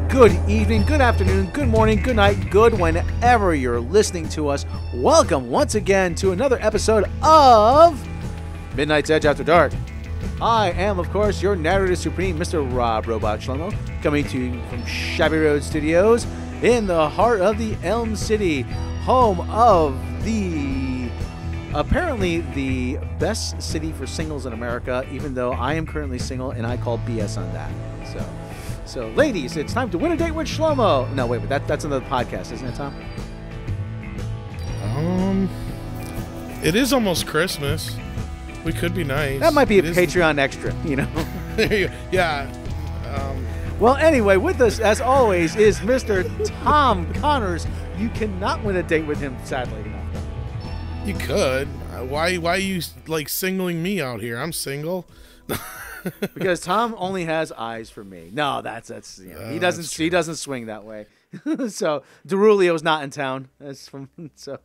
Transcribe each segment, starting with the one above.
good evening, good afternoon, good morning, good night, good whenever you're listening to us. Welcome once again to another episode of Midnight's Edge After Dark. I am, of course, your narrator supreme, Mr. Robb Robot Shlomo, coming to you from Shabby Road Studios in the heart of the Elm City, home of apparently the best city for singles in America, even though I am currently single and I call BS on that. So ladies, it's time to win a date with Shlomo. No, wait, but that's another podcast, isn't it, Tom? It is almost Christmas. We could be nice. That might be a Patreon extra, you know. Yeah. Well, anyway, with us, as always, is Mr. Tom Connors. You cannot win a date with him, sadly enough. You could. Why are you like singling me out here? I'm single. Because Tom only has eyes for me. No, that's you know, he doesn't swing that way. So Derulio's not in town. So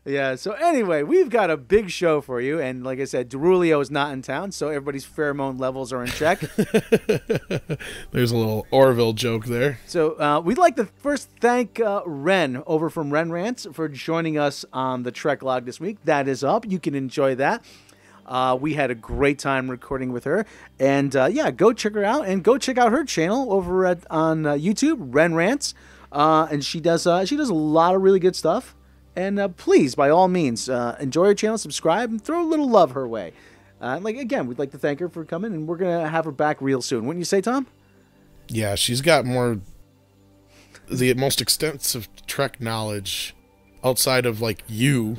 anyway, we've got a big show for you, and like I said, Derulio is not in town, so everybody's pheromone levels are in check. There's a little Orville joke there. So we'd like to first thank Ren over from Ren Rants for joining us on the Trek log this week. That is up. You can enjoy that. We had a great time recording with her, and go check her out, and go check out her channel over on YouTube, Ren Rants, and she does a lot of really good stuff. And please, by all means, enjoy her channel, subscribe, and throw a little love her way. Again, we'd like to thank her for coming, and we're gonna have her back real soon. Wouldn't you say, Tom? Yeah, she's got the most extensive Trek knowledge outside of like you.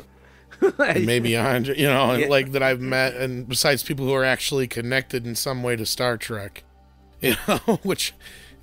And maybe Andre, like that I've met, and besides people who are actually connected in some way to Star Trek, which,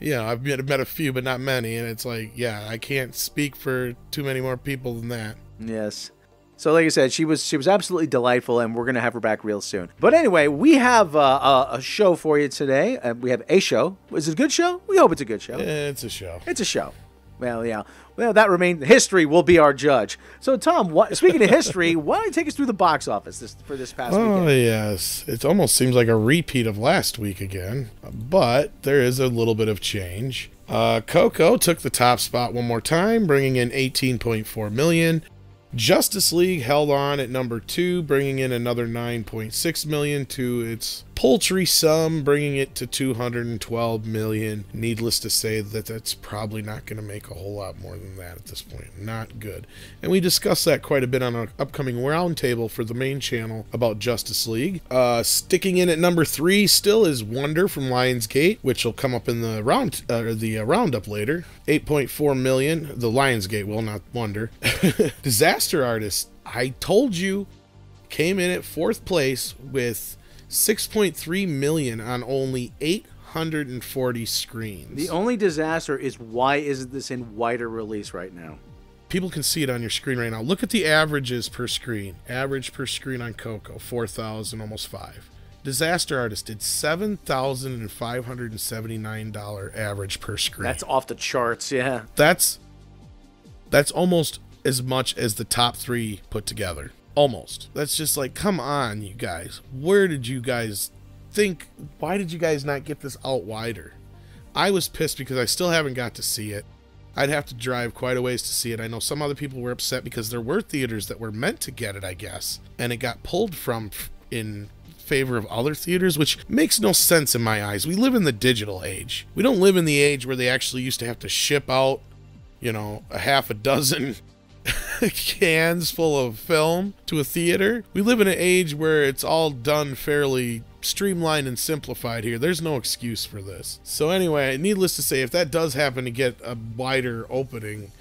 I've met a few, but not many, and it's like, I can't speak for too many more people than that. Yes. So like I said, she was absolutely delightful, and we're going to have her back real soon. But anyway, we have a show for you today. We have a show. Is it a good show? We hope it's a good show. It's a show. It's a show. Well, yeah. Well, that remains. History will be our judge. So, Tom, speaking of history, why don't you take us through the box office for this past weekend? Oh, yes. It almost seems like a repeat of last week again, but there is a little bit of change. Coco took the top spot one more time, bringing in $18.4 million. Justice League held on at number 2, bringing in another $9.6 million to its paltry sum, bringing it to $212 million. Needless to say that that's probably not going to make a whole lot more than that at this point. Not good. And we discussed that quite a bit on our upcoming roundtable for the main channel about Justice League. Sticking in at number 3 still is Wonder from Lionsgate, which will come up in the roundup later. $8.4 million. The Lionsgate will, not Wonder. Disaster Artist, I told you, came in at 4th place with $6.3 million on only 840 screens. The only disaster is, why isn't this in wider release right now? People can see it on your screen right now. Look at the averages per screen. Average per screen on Coco, 4,000, almost 5. Disaster Artist did $7,579 average per screen. That's off the charts, yeah. That's almost as much as the top 3 put together. Almost. That's just like, come on, you guys. Where did you guys think? Why did you guys not get this out wider? I was pissed because I still haven't got to see it. I'd have to drive quite a ways to see it. I know some other people were upset because there were theaters that were meant to get it, I guess, and it got pulled from in favor of other theaters, which makes no sense in my eyes. We live in the digital age. We don't live in the age where they actually used to have to ship out, a half a dozen cans full of film to a theater. We live in an age where it's all done fairly streamlined and simplified here. There's no excuse for this. So anyway, needless to say, if that does happen to get a wider opening,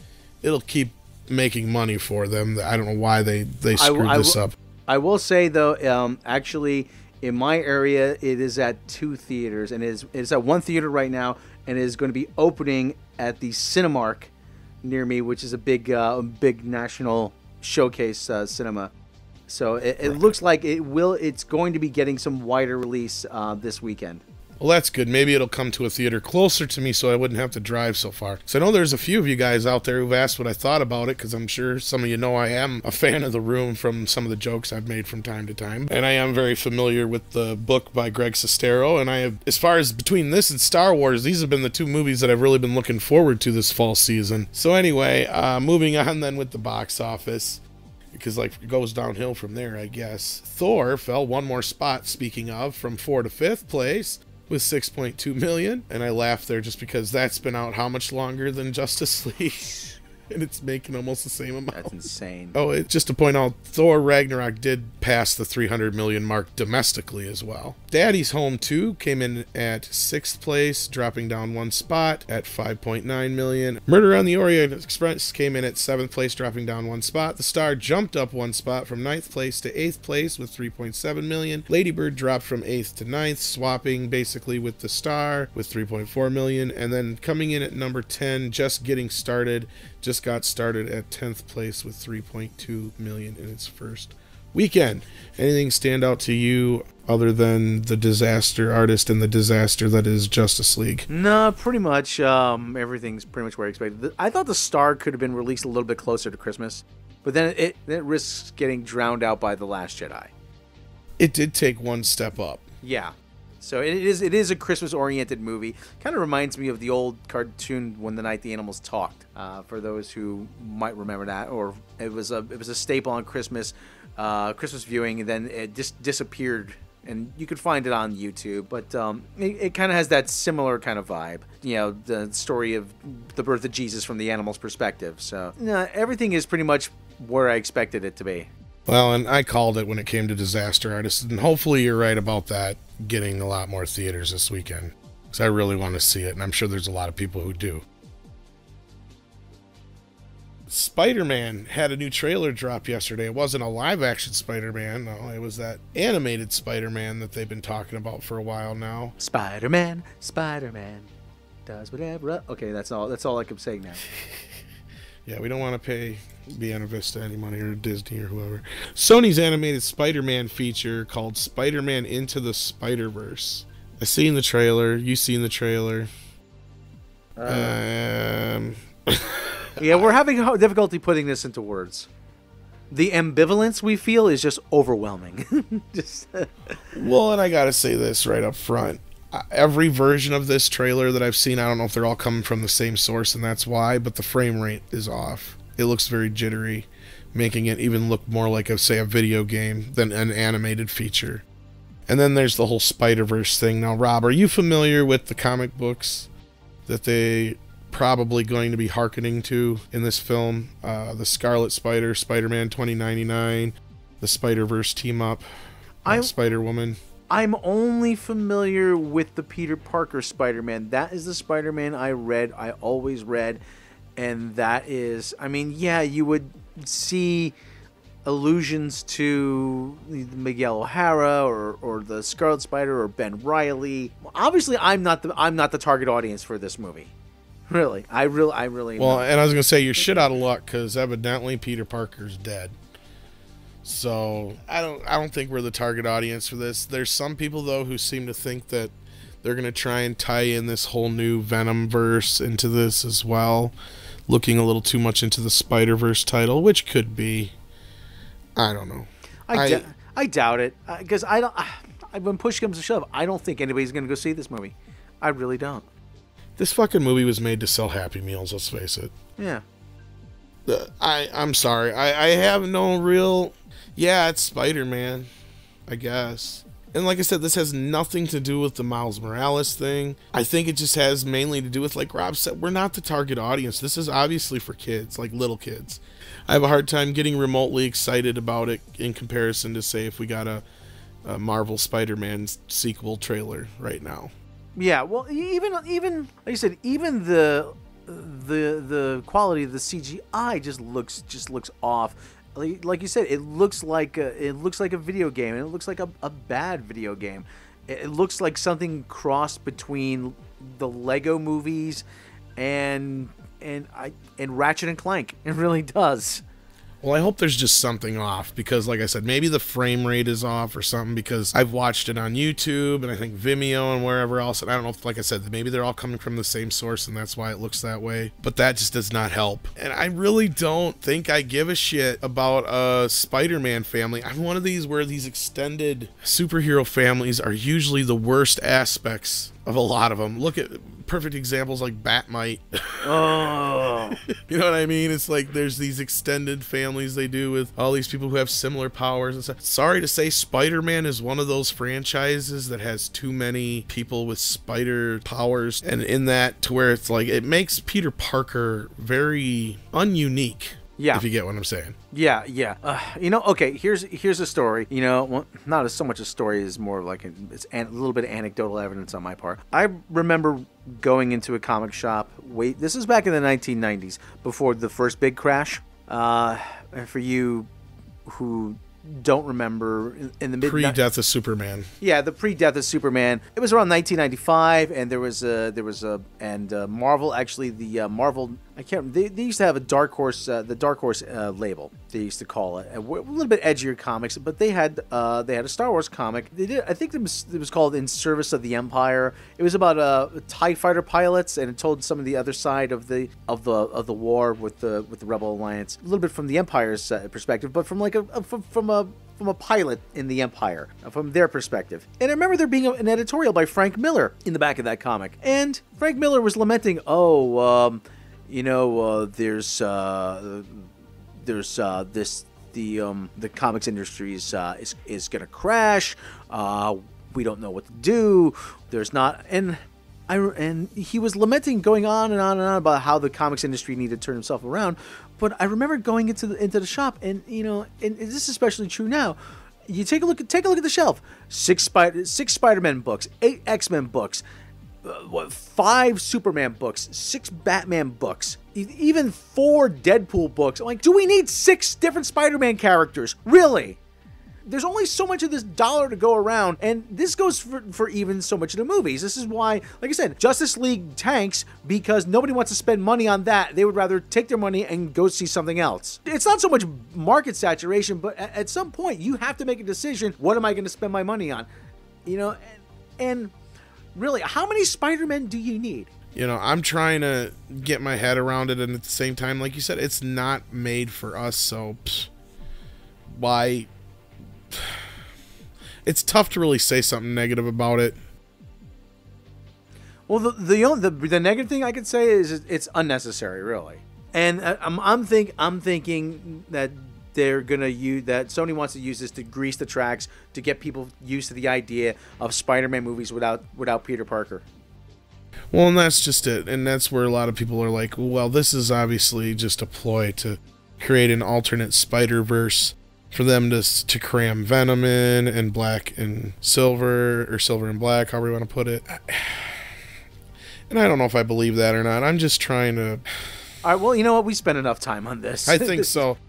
it'll keep making money for them. I don't know why they screwed this up. I will say, though, actually, in my area, it is at 2 theaters, and it's at 1 theater right now, and it is going to be opening at the Cinemark near me, which is a big national showcase cinema. So it looks like it's going to be getting some wider release this weekend. Well, that's good. Maybe it'll come to a theater closer to me so I wouldn't have to drive so far. So I know there's a few of you guys out there who've asked what I thought about it, because I'm sure some of you know I am a fan of The Room from some of the jokes I've made from time to time. And I am very familiar with the book by Greg Sestero. And I have, as far as between this and Star Wars, these have been the two movies that I've really been looking forward to this fall season. So anyway, moving on then with the box office, because like it goes downhill from there, I guess. Thor fell one more spot, speaking of, from 4th to 5th place with 6.2 million. And I laughed there just because that's been out how much longer than Justice League? And it's making almost the same amount. That's insane. Oh, just to point out, Thor Ragnarok did pass the 300 million mark domestically as well. Daddy's Home 2 came in at 6th place, dropping down one spot at 5.9 million. Murder on the Orient Express came in at 7th place, dropping down one spot. The Star jumped up one spot from 9th place to 8th place with 3.7 million. Lady Bird dropped from 8th to 9th, swapping basically with the Star with 3.4 million. And then coming in at number 10, just got started at 10th place with 3.2 million in its first weekend. Anything stand out to you other than the disaster artist and the disaster that is Justice League? No, pretty much. Everything's pretty much where I expected. I thought the Star could have been released a little bit closer to Christmas, but then it risks getting drowned out by The Last Jedi. It did take one step up. Yeah. So it is a Christmas-oriented movie. Kind of reminds me of the old cartoon When the Night the Animals Talked. For those who might remember that, or it was a staple on Christmas viewing, and then it just disappeared. And you could find it on YouTube, but it kind of has that similar kind of vibe. You know, the story of the birth of Jesus from the animal's perspective. So everything is pretty much where I expected it to be. Well, and I called it when it came to disaster artists, and hopefully you're right about that getting a lot more theaters this weekend, because I really want to see it, and I'm sure there's a lot of people who do. Spider-Man had a new trailer drop yesterday. It wasn't a live-action Spider-Man, no, it was that animated Spider-Man that they've been talking about for a while now. Spider-Man does whatever. Okay, that's all I can say now. Yeah, we don't want to pay Vienna Vista any money, or Disney or whoever. Sony's animated Spider-Man feature called Spider-Man Into the Spider-Verse. I seen the trailer. You seen the trailer? Yeah, we're having difficulty putting this into words. The ambivalence we feel is just overwhelming. Well, and I gotta say this right up front. Every version of this trailer that I've seen, I don't know if they're all coming from the same source, and that's why, but the frame rate is off. It looks very jittery, making it even look more like, say, a video game than an animated feature. And then there's the whole Spider-Verse thing. Now, Rob, are you familiar with the comic books that they probably going to be hearkening to in this film? The Scarlet Spider, Spider-Man 2099, the Spider-Verse team-up, Spider-Woman. I'm only familiar with the Peter Parker Spider-Man. That is the Spider-Man I always read. And that is, I mean, yeah, you would see allusions to Miguel O'Hara or the Scarlet Spider or Ben Reilly. Obviously, I'm not the target audience for this movie. Really, I really. Well, and I was gonna say you're shit out of luck, because evidently Peter Parker's dead. So I don't think we're the target audience for this. There's some people though who seem to think that they're gonna try and tie in this whole new Venom verse into this as well, looking a little too much into the Spider-Verse title, which could be. I don't know. I doubt it, because when push comes to shove, I don't think anybody's gonna go see this movie. I really don't. This fucking movie was made to sell Happy Meals. Let's face it. Yeah. I'm sorry. I have no real. Yeah, it's Spider-Man, I guess. And like I said, this has nothing to do with the Miles Morales thing. I think it just has mainly to do with, like Rob said, we're not the target audience. This is obviously for kids, like little kids. I have a hard time getting remotely excited about it in comparison to, say, if we got a Marvel Spider-Man sequel trailer right now. Yeah, well, even like you said, even the quality of the CGI just looks off. Like you said, it looks like a video game, and it looks like a bad video game. It looks like something crossed between the Lego movies and Ratchet and Clank. It really does. Well, I hope there's just something off because, like I said, maybe the frame rate is off or something because I've watched it on YouTube and I think Vimeo and wherever else. And I don't know if, like I said, maybe they're all coming from the same source and that's why it looks that way. But that just does not help. And I really don't think I give a shit about a Spider-Man family. I'm one of these where these extended superhero families are usually the worst aspects of a lot of them. Look at perfect examples like Batmite. Oh. You know what I mean? It's like there's these extended families they do with all these people who have similar powers and stuff. Sorry to say, Spider-Man is one of those franchises that has too many people with spider powers, and in that to where it's like it makes Peter Parker very ununique. Yeah. If you get what I'm saying. Yeah. Okay, here's a story. Well, not as so much a story as more like it's a little bit of anecdotal evidence on my part. I remember going into a comic shop. This is back in the 1990s, before the first big crash. And for you who don't remember, in the mid pre-death of Superman. Yeah, the pre-death of Superman. It was around 1995, and there was Marvel, actually, the Marvel. I can't. They used to have a Dark Horse, the Dark Horse label. They used to call it a little bit edgier comics, but they had a Star Wars comic. They did. I think it was called In Service of the Empire. It was about TIE fighter pilots, and it told some of the other side of the war with the Rebel Alliance, a little bit from the Empire's perspective, but from like from a pilot in the Empire, from their perspective. And I remember there being an editorial by Frank Miller in the back of that comic, and Frank Miller was lamenting, the comics industry is gonna crash. We don't know what to do. There's not, and he was lamenting, going on and on and on about how the comics industry needed to turn himself around. But I remember going into the shop, and and this is especially true now. You take a look at the shelf. 6 Spider-Man books, 8 X-Men books, 5 Superman books, 6 Batman books, even 4 Deadpool books. I'm like, do we need 6 different Spider-Man characters? Really? There's only so much of this dollar to go around, and this goes for even so much of the movies. This is why, like I said, Justice League tanks, because nobody wants to spend money on that. They would rather take their money and go see something else. It's not so much market saturation, but at some point, you have to make a decision. What am I going to spend my money on? And really, how many Spider-Men do you need? I'm trying to get my head around it, and at the same time, like you said, it's not made for us, so why? It's tough to really say something negative about it. Well, the negative thing I could say is it's unnecessary, really. And I'm thinking that they're gonna use that. Sony wants to use this to grease the tracks to get people used to the idea of Spider-Man movies without Peter Parker. Well, and that's just it, and that's where a lot of people are like, well, this is obviously just a ploy to create an alternate Spider-Verse for them to cram Venom in and Black and Silver, or Silver and Black, however you want to put it. And I don't know if I believe that or not. I'm just trying to... All right, well, you know what? We spent enough time on this. I think so.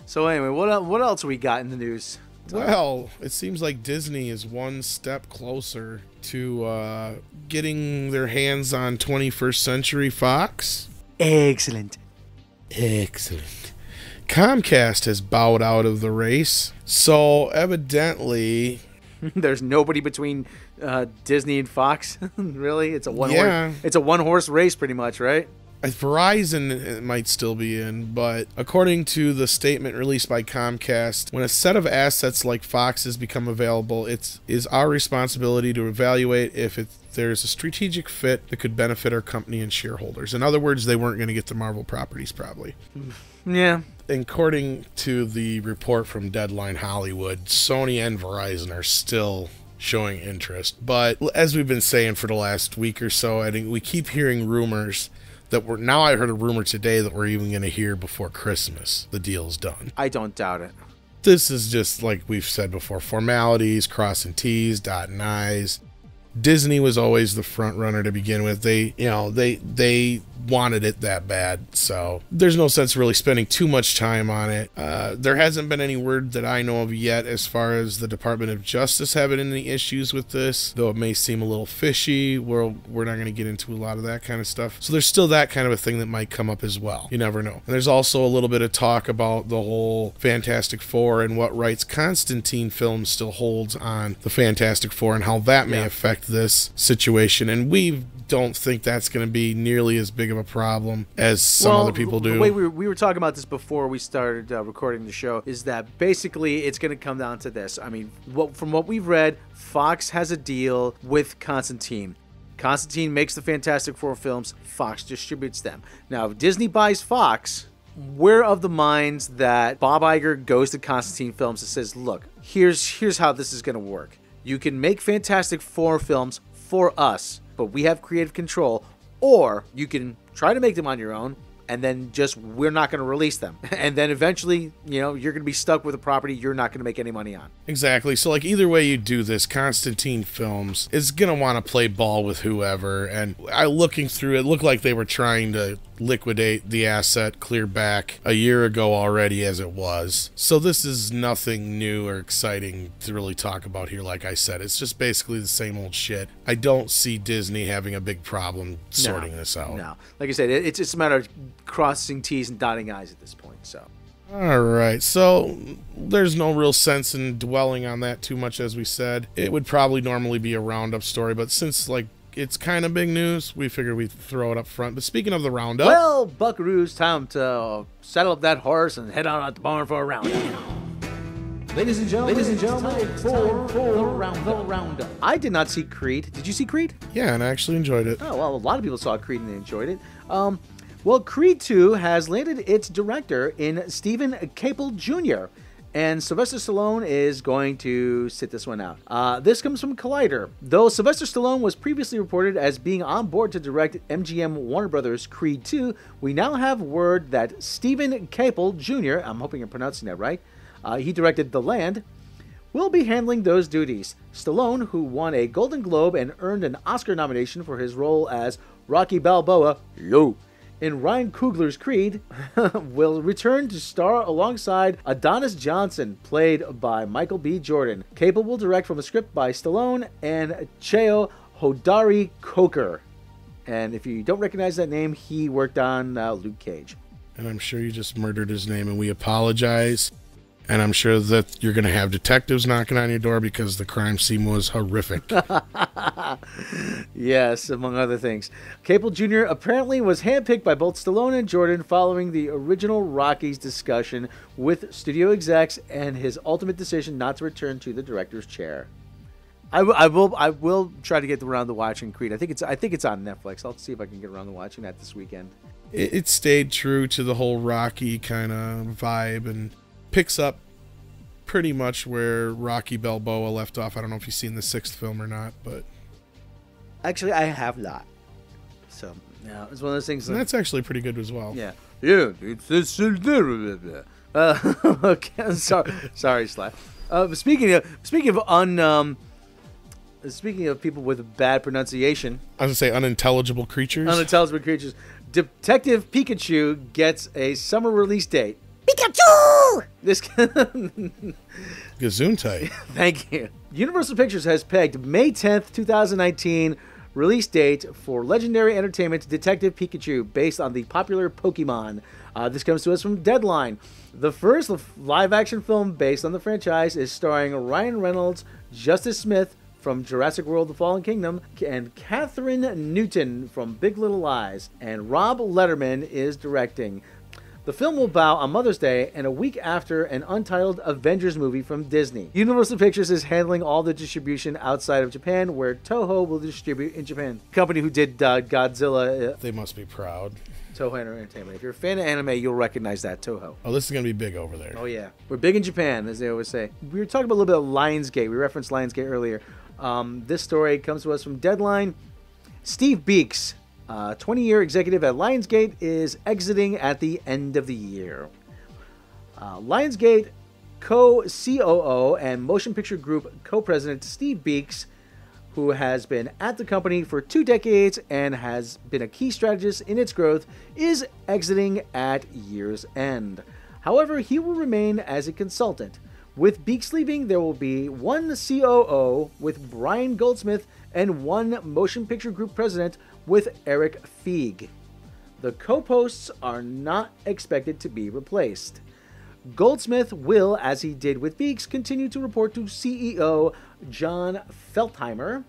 So anyway, what else we got in the news? Well, it seems like Disney is one step closer to getting their hands on 21st Century Fox. Excellent. Comcast has bowed out of the race, so evidently there's nobody between Disney and Fox. Really, it's a one horse race, pretty much, right? Verizon might still be in, but according to the statement released by Comcast, when a set of assets like Fox's become available, it is our responsibility to evaluate if there's a strategic fit that could benefit our company and shareholders. In other words, they weren't going to get the Marvel properties, probably. Yeah. According to the report from Deadline Hollywood, Sony and Verizon are still showing interest. But as we've been saying for the last week or so, I think we keep hearing rumors now I heard a rumor today that we're even going to hear before Christmas the deal's done. I don't doubt it. This is just, like we've said before, formalities, crossing T's, dotting I's. Disney was always the front runner to begin with. They wanted it that bad. So there's no sense really spending too much time on it. There hasn't been any word that I know of yet as far as the Department of Justice having any issues with this, though it may seem a little fishy. We're not going to get into a lot of that kind of stuff. So there's still that kind of a thing that might come up as well. You never know. And there's also a little bit of talk about the whole Fantastic Four and what rights Constantine Films still holds on the Fantastic Four and how that may affect this situation. And we don't think that's going to be nearly as big of a problem as some other people do. The way we were talking about this before we started recording the show is that basically it's going to come down to this. I mean, from what we've read, Fox has a deal with Constantine. Constantine makes the Fantastic Four films. Fox distributes them. Now, if Disney buys Fox, we're of the minds that Bob Iger goes to Constantine Films and says, look, here's how this is going to work. You can make Fantastic Four films for us, but we have creative control, or you can try to make them on your own, and then just we're not going to release them. And then eventually, you're going to be stuck with a property you're not going to make any money on. Exactly. So, like, either way you do this, Constantine Films is going to want to play ball with whoever. And looking through it, looked like they were trying to liquidate the asset clear back a year ago already as it was. So this is nothing new or exciting to really talk about here. Like I said, it's just basically the same old shit. I don't see Disney having a big problem sorting this out. No. Like I said, it's just a matter of crossing T's and dotting I's at this point. So. All right, so there's no real sense in dwelling on that too much, as we said. It would probably normally be a roundup story, but since it's kind of big news, we figured we'd throw it up front. But speaking of the roundup, well, buckaroos, time to saddle up that horse and head out at the barn for a roundup. Ladies and gentlemen, for the roundup. I did not see Creed. Did you see Creed? Yeah, and I actually enjoyed it. Oh, well, a lot of people saw Creed and they enjoyed it. Well, Creed 2 has landed its director in Stephen Caple Jr., and Sylvester Stallone is going to sit this one out. This comes from Collider. Though Sylvester Stallone was previously reported as being on board to direct MGM Warner Brothers' Creed 2, we now have word that Stephen Caple Jr., I'm hoping I'm pronouncing that right, he directed The Land, will be handling those duties. Stallone, who won a Golden Globe and earned an Oscar nomination for his role as Rocky Balboa, in Ryan Coogler's Creed, will return to star alongside Adonis Johnson, played by Michael B. Jordan. Caple will direct from a script by Stallone and Cheo Hodari Coker. And if you don't recognize that name, he worked on Luke Cage. And I'm sure you just murdered his name, and we apologize. And I'm sure that you're going to have detectives knocking on your door because the crime scene was horrific. Yes, among other things. Caple Jr. apparently was handpicked by both Stallone and Jordan following the original Rockies discussion with studio execs and his ultimate decision not to return to the director's chair. I will try to get around to watching Creed. I think it's on Netflix. I'll see if I can get around to watching that this weekend. It stayed true to the whole Rocky kind of vibe and picks up pretty much where Rocky Balboa left off. I don't know if you've seen the 6th film or not, but actually I have not. So yeah, it's one of those things. And that's actually pretty good as well. Yeah. It's okay. Sorry, Sly. Speaking of people with bad pronunciation, I was gonna say unintelligible creatures. Unintelligible creatures. Detective Pikachu gets a summer release date. Pikachu! Gesundheit. Thank you. Universal Pictures has pegged May 10th, 2019 release date for Legendary Entertainment's Detective Pikachu, based on the popular Pokemon. This comes to us from Deadline. The first live-action film based on the franchise is starring Ryan Reynolds, Justice Smith from Jurassic World: The Fallen Kingdom, and Catherine Newton from Big Little Lies, and Rob Letterman is directing. The film will bow on Mother's Day and a week after an untitled Avengers movie from Disney. Universal Pictures is handling all the distribution outside of Japan, where Toho will distribute in Japan. The company who did Godzilla. They must be proud. Toho Entertainment. If you're a fan of anime, you'll recognize that, Toho. Oh, this is going to be big over there. Oh, yeah. We're big in Japan, as they always say. We were talking about a little bit of Lionsgate. We referenced Lionsgate earlier. This story comes to us from Deadline. Steve Beeks, 20-year executive at Lionsgate, is exiting at the end of the year. Lionsgate co-COO and Motion Picture Group co-president Steve Beeks, who has been at the company for 2 decades and has been a key strategist in its growth, is exiting at year's end. However, he will remain as a consultant. With Beeks leaving, there will be one COO with Brian Goldsmith and one motion picture group president with Eric Feig. The co-posts are not expected to be replaced. Goldsmith will, as he did with Beeks, continue to report to CEO John Feltheimer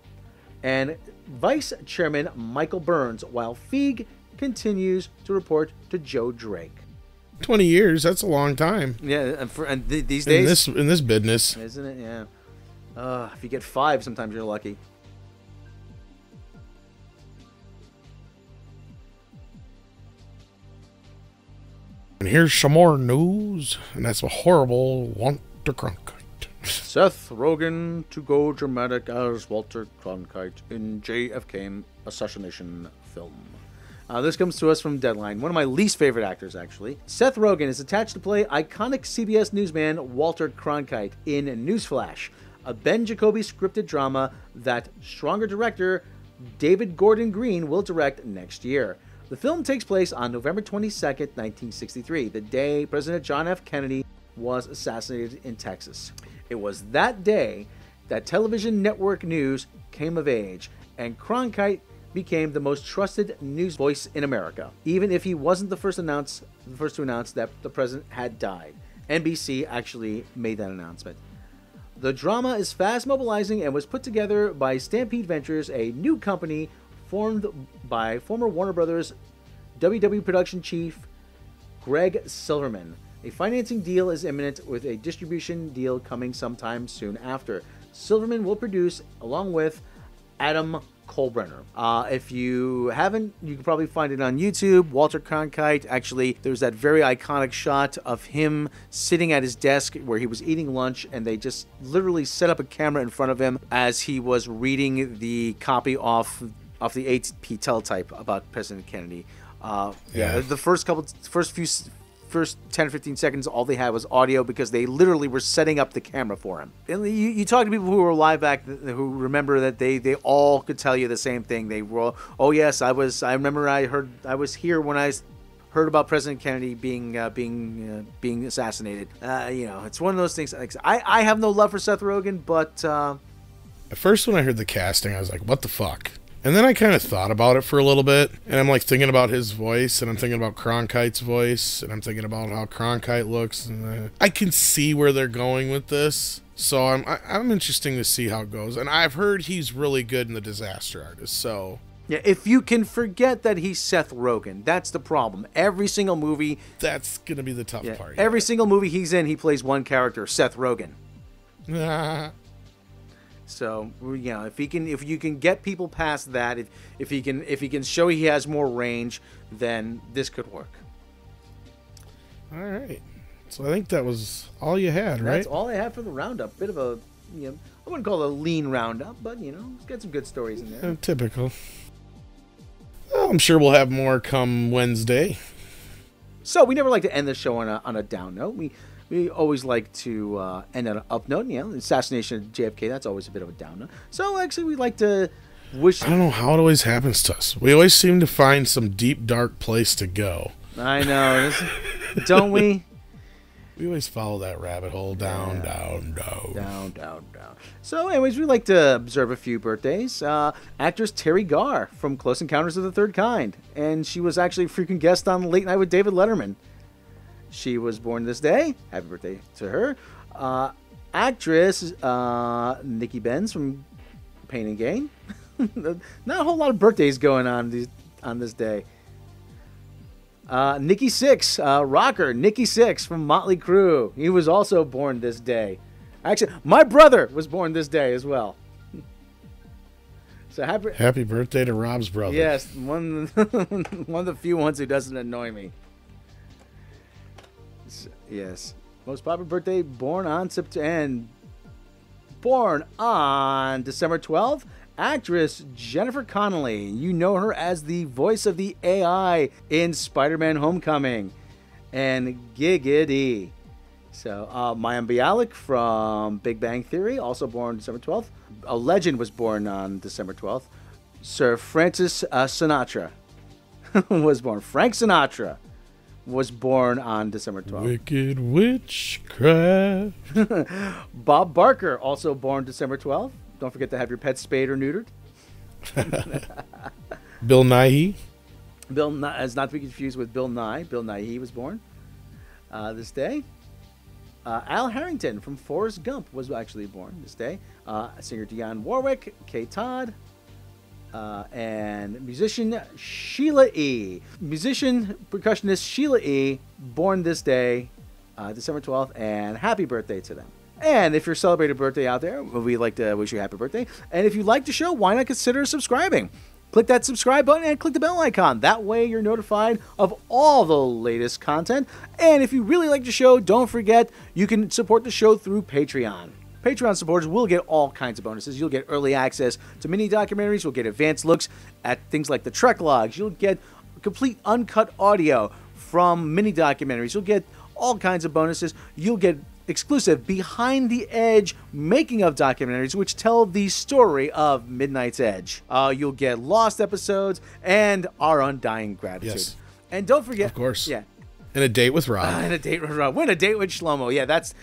and Vice Chairman Michael Burns, while Feig continues to report to Joe Drake. 20 years, that's a long time. Yeah, and these days... In this business. Isn't it? Yeah. If you get 5, sometimes you're lucky. And here's some more news, and that's a horrible Walter Cronkite. Seth Rogen to go dramatic as Walter Cronkite in JFK assassination film. This comes to us from Deadline, one of my least favorite actors, actually. Seth Rogen is attached to play iconic CBS newsman Walter Cronkite in Newsflash, a Ben Jacoby scripted drama that stronger director David Gordon Green will direct next year. The film takes place on November 22nd, 1963, the day President John F. Kennedy was assassinated in Texas. It was that day that television network news came of age, and Cronkite became the most trusted news voice in America, even if he wasn't the first to announce that the president had died. NBC actually made that announcement. The drama is fast mobilizing and was put together by Stampede Ventures, a new company formed by former Warner Brothers WW production chief Greg Silverman. A financing deal is imminent, with a distribution deal coming sometime soon after. Silverman will produce along with Adam Kolbrenner. If you haven't, you can probably find it on YouTube. Walter Cronkite, actually, there's that very iconic shot of him sitting at his desk where he was eating lunch, and they just literally set up a camera in front of him as he was reading the copy off the AP teletype about President Kennedy. The first 10 or 15 seconds, all they had was audio because they literally were setting up the camera for him. And you talk to people who were alive back, who remember that they all could tell you the same thing. They were, oh yes, I was here when I heard about President Kennedy being assassinated. It's one of those things. Like, I have no love for Seth Rogen, but at first when I heard the casting, I was like, what the fuck? And then I kind of thought about it for a little bit, and I'm like thinking about his voice, and I'm thinking about Cronkite's voice, and I'm thinking about how Cronkite looks, and I can see where they're going with this. So I'm interested to see how it goes. And I've heard he's really good in The Disaster Artist, so... Yeah, if you can forget that he's Seth Rogen, that's the problem. Every single movie... That's going to be the tough part. Every single movie he's in, he plays one character, Seth Rogen. So, if you can get people past that, if he can show he has more range, then this could work. All right. So I think that was all you had, right? That's all I had for the roundup. Bit of a, I wouldn't call it a lean roundup, but it's got some good stories in there. Typical. Well, I'm sure we'll have more come Wednesday. So we never like to end the show on a down note. We always like to end on an up note. The assassination of JFK, that's always a bit of a down note. So actually, we like to wish... I don't know how it always happens to us. We always seem to find some deep, dark place to go. I know. Don't we? We always follow that rabbit hole down. So anyways, we like to observe a few birthdays. Actress Terry Garr from Close Encounters of the Third Kind. And she was actually a frequent guest on Late Night with David Letterman. She was born this day. Happy birthday to her. Actress Nikki Benz from Pain and Gain. Not a whole lot of birthdays going on this day. Nikki Sixx, rocker Nikki Sixx from Motley Crue. He was also born this day. Actually, my brother was born this day as well. So happy birthday to Rob's brother. Yes, one of the few ones who doesn't annoy me. Yes. Most popular birthday, born on December 12th, actress Jennifer Connelly. You know her as the voice of the AI in Spider-Man Homecoming and Giggity. So, Mayim Bialik from Big Bang Theory, also born December 12th. a legend was born on December 12th. Sir Francis Sinatra was born. Frank Sinatra was born on December 12th. Wicked witchcraft. Bob Barker, also born December 12th. Don't forget to have your pet spayed or neutered. Bill Nighy. As not to be confused with Bill Nye. Bill Nighy was born this day. Al Harrington from Forrest Gump was actually born this day. Singer Dionne Warwick, Kay Todd, and musician Sheila E. Musician, percussionist Sheila E. born this day, December 12th, and happy birthday to them. And if you're celebrating a birthday out there, we'd like to wish you a happy birthday. And if you like the show, why not consider subscribing? Click that subscribe button and click the bell icon. That way you're notified of all the latest content. And if you really like the show, don't forget you can support the show through Patreon. Patreon supporters will get all kinds of bonuses. You'll get early access to mini documentaries. You'll get advanced looks at things like the Trek logs. You'll get complete uncut audio from mini documentaries. You'll get all kinds of bonuses. You'll get exclusive behind the edge making of documentaries which tell the story of Midnight's Edge. You'll get lost episodes and our undying gratitude. Yes. And don't forget, Of course. Yeah. And a date with Rob. And a date with Rob. Win a date with Shlomo. Yeah, that's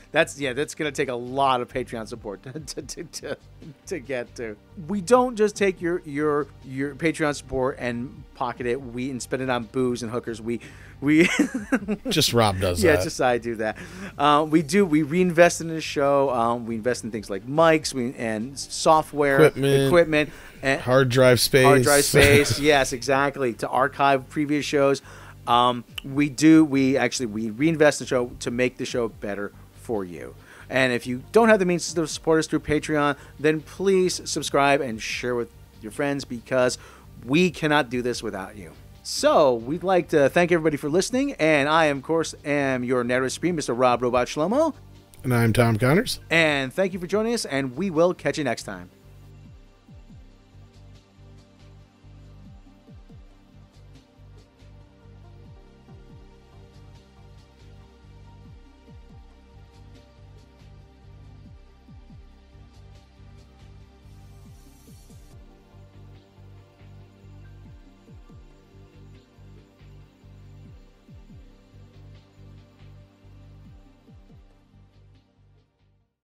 gonna take a lot of Patreon support to get to. We don't just take your Patreon support and pocket it. And spend it on booze and hookers. We Just Rob does that. Yeah, just I do that. We reinvest in the show. We invest in things like mics, and software, equipment, and hard drive space. Yes, exactly. To archive previous shows. We reinvest in the show to make the show better for you. And if you don't have the means to support us through Patreon, then please subscribe and share with your friends, because we cannot do this without you. So we'd like to thank everybody for listening, and I, of course, am your narrator supreme, Mr. Rob Robot Shlomo. And I'm Tom Connors. And thank you for joining us, and we will catch you next time.